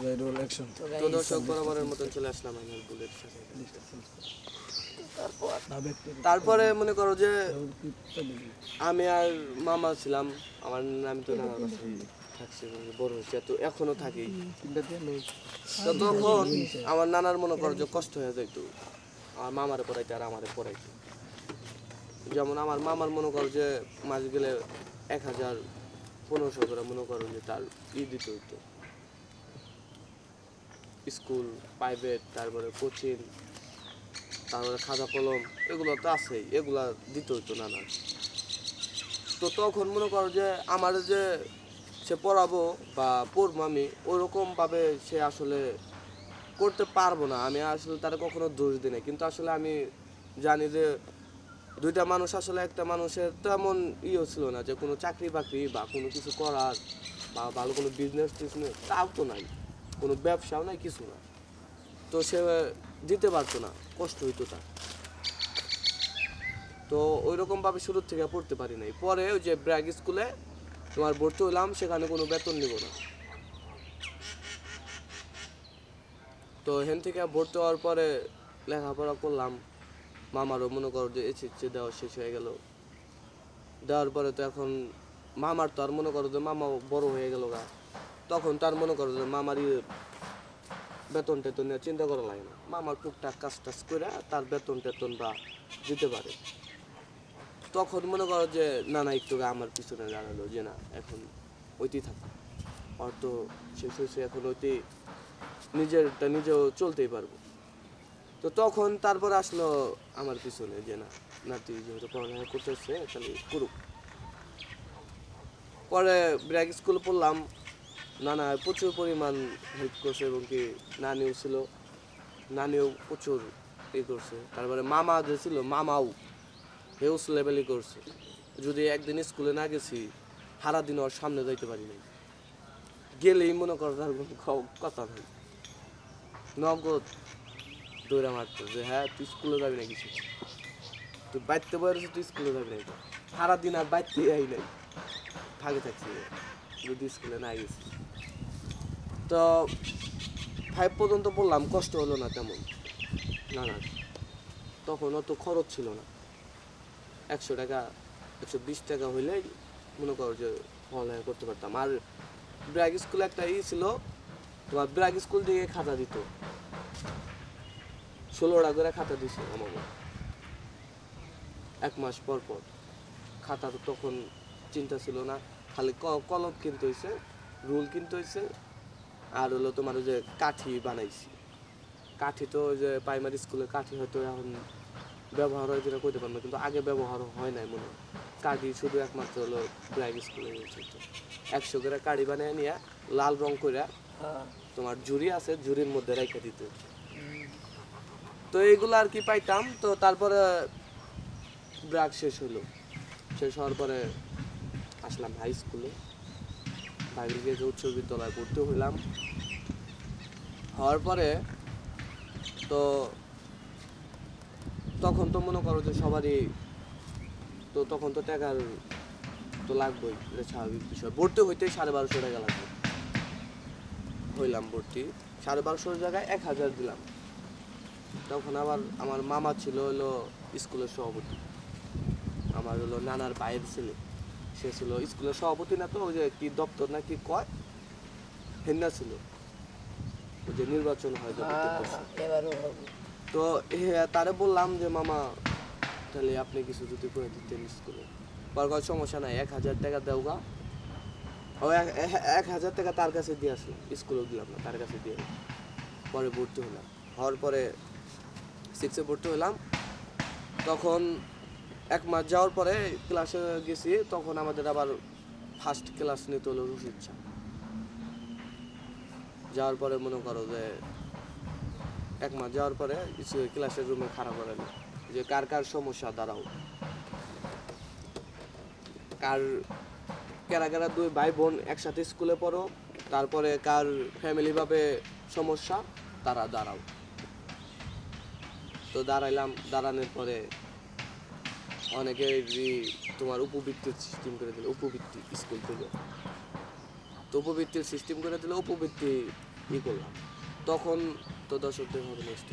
তো দর্শক বরাবরের মতন চলে আসলাম আইনাল বুলেট সাথে। তারপরে মনে করো যে আমি আর মামা ছিলাম, আমি তো নানার কাছে থাকছি, বড় হয়েছি, তো এখনো থাকি। তো তখন আমার নানার মনে করো যে কষ্ট হয়ে যেত, আমার মামারে পড়াইতে আর আমারে পড়াইতে। যেমন আমার মামার মনে করো যে মাস গেলে 1000-1500 করে মনে করো যে তার দিতে হইতো, স্কুল, প্রাইভেট, তারপরে কোচিং, তারপরে খাতা কলম, এগুলো তো আছেই, এগুলা দিতে হইতো নানা। তো তখন মনে করো যে আমার যে সে পড়াবো বা পড়বো আমি ওরকমভাবে সে আসলে করতে পারবো না, আমি আসলে তারা কখনো দোষ দিই না। কিন্তু আসলে আমি জানি যে দুইটা মানুষ আসলে একটা মানুষের তেমন ইয়ে ছিল না যে কোনো চাকরি বাকরি বা কোনো কিছু করার বা ভালো কোনো বিজনেস টিজনেস তাও তো নাই, কোনো ব্যবসাও নাই, কিছু না। তো সে দিতে পারতো না, কষ্ট হইতো তার। তো ওই রকমভাবে শুরুর থেকে পড়তে পারি নাই। পরে ওই যে ব্র্যাক স্কুলে তোমার ভর্তি হলাম, সেখানে কোনো বেতন নিব না। তো হেন থেকে ভর্তি হওয়ার পরে লেখাপড়া করলাম। মামারও মনে করো যে এসএসসি দেওয়া শেষ হয়ে গেল। দেওয়ার পরে তো এখন মামার তো আর মনে করো যে মামা বড় হয়ে গেল গা, তখন তার মনে করো যে মামারই বেতন টেতন নিয়ে চিন্তা করা লাগে না। মামার টুকটাক কাজ টাজ করে তার বেতন টেতন বা দিতে পারে। তখন মনে করো যে নানা একটু আমার পিছনে দাঁড়ালো যে না, এখন ওইতেই থাকো, আর তো শেষ হয়েছে, এখন ওইতেই নিজেরটা নিজেও চলতেই পারবো। তো তখন তারপর আসলো আমার পিছনে যে না, নাতি যেহেতু পড়ালেখা করতেছে তাহলে করুক। পরে ব্র্যাক স্কুলে পড়লাম, নানা প্রচুর পরিমাণ হেল্প করছে এবং কি নানিও ছিল, নানিও প্রচুর করছে। তারপরে মামা যে ছিল মামাও হেউস লেভেলই করছে। যদি একদিন স্কুলে না গেছি সারাদিন ওর সামনে যাইতে পারি নাই, গেলেই মনে করো তার কোনো কথা নেই, নগদ দৌড়া মারতো যে হ্যাঁ তুই স্কুলে যাবি না, কিছু তুই বাইতে বয়েছে, তুই স্কুলে যাবি না। সারাদিন আর বাইতে আই নাই, থাকছি যদি স্কুলে না গেছি। তো 5 পর্যন্ত পড়লাম, কষ্ট হলো না তেমন। না না, তখন অত খরচ ছিল না, 100 টাকা 120 টাকা হইলেই মনে করো যে পড়ালেখা করতে পারতাম। আর ব্র্যাক স্কুলে একটা ছিল, তোমার ব্র্যাক স্কুল থেকে খাতা দিত, 16টা করে খাতা দিছে আমার 1 মাস পর পর। খাতা তো তখন চিন্তা ছিল না, খালি কলম কিনতে হয়েছে, রুল কিনতে হয়েছে, আর হলো তোমার ওই যে কাঠি বানাইছি। কাঠি তো ওই যে প্রাইমারি স্কুলে কাঠি হয়তো এখন ব্যবহার হয় যেটা করতে পারবো, কিন্তু আগে ব্যবহার হয় নাই মনে হয়। কাঠি শুধু একমাত্র হলো ব্র্যাক স্কুলে হয়েছে। 100 করে কাঠি বানিয়ে নিয়ে লাল রং করে তোমার ঝুড়ি আছে, ঝুড়ির মধ্যে রেখে দিতে। তো এইগুলো আর কি পাইতাম। তো তারপরে ব্র্যাক শেষ হলো, শেষ হওয়ার পরে আসলাম হাই স্কুলে, বাইরে উচ্চ বিদ্যালয়ে ভর্তি হইলাম। হওয়ার পরে তো তখন তো মনে করো যে সবারই তো তখন তো টাকার তো লাগবেই, এটা স্বাভাবিক বিষয়। ভর্তি হইতে 1250 টাকা লাগবে। হইলাম ভর্তি, 1250 জায়গায় 1000 দিলাম। তখন আবার আমার মামা ছিল হলো স্কুলের সভাপতি, আমার হলো নানার ভাইয়ের ছেলে, সে ছিল স্কুলের সভাপতি, না তো ওই যে কি দপ্তর না কি কয় হেন্না ছিল, ওই যে নির্বাচন হয় যে প্রত্যেক বছর। তো তারে বললাম যে মামা তাহলে আপনি কিছু যদি করে দিতেন স্কুলে। পর কোনো সমস্যা নাই, 1000 টাকা দেওগা। ও 1000 টাকা তার কাছে দিয়ে আসলাম, স্কুলেও দিলাম না, তার কাছে দিয়ে। পরে ভর্তি হলাম, হওয়ার পরে 6-এ ভর্তি হলাম। তখন 1 মাস যাওয়ার পরে ক্লাসে গেছি, তখন আমাদের আবার ফার্স্ট ক্লাস নিতে হলো রশিদ স্যার। যাওয়ার পরে মনে করো যে 1 মাস যাওয়ার পরে ক্লাসের রুমে খারাপ করালো যে কার কার সমস্যা দাঁড়াও, কার কারা কারা 2 ভাই বোন একসাথে স্কুলে পড়ো, তারপরে কার ফ্যামিলিভাবে সমস্যা তারা দাঁড়াও। তো দাঁড়াইলাম, দাঁড়ানোর পরে অনেকেরই তোমার উপবৃত্তির সিস্টেম করে দিল, উপবৃত্তি স্কুল থেকে। তো উপবৃত্তির সিস্টেম করে দিল, উপবৃত্তি করলাম, তখন তো দর্শকদের মতো নেক্সট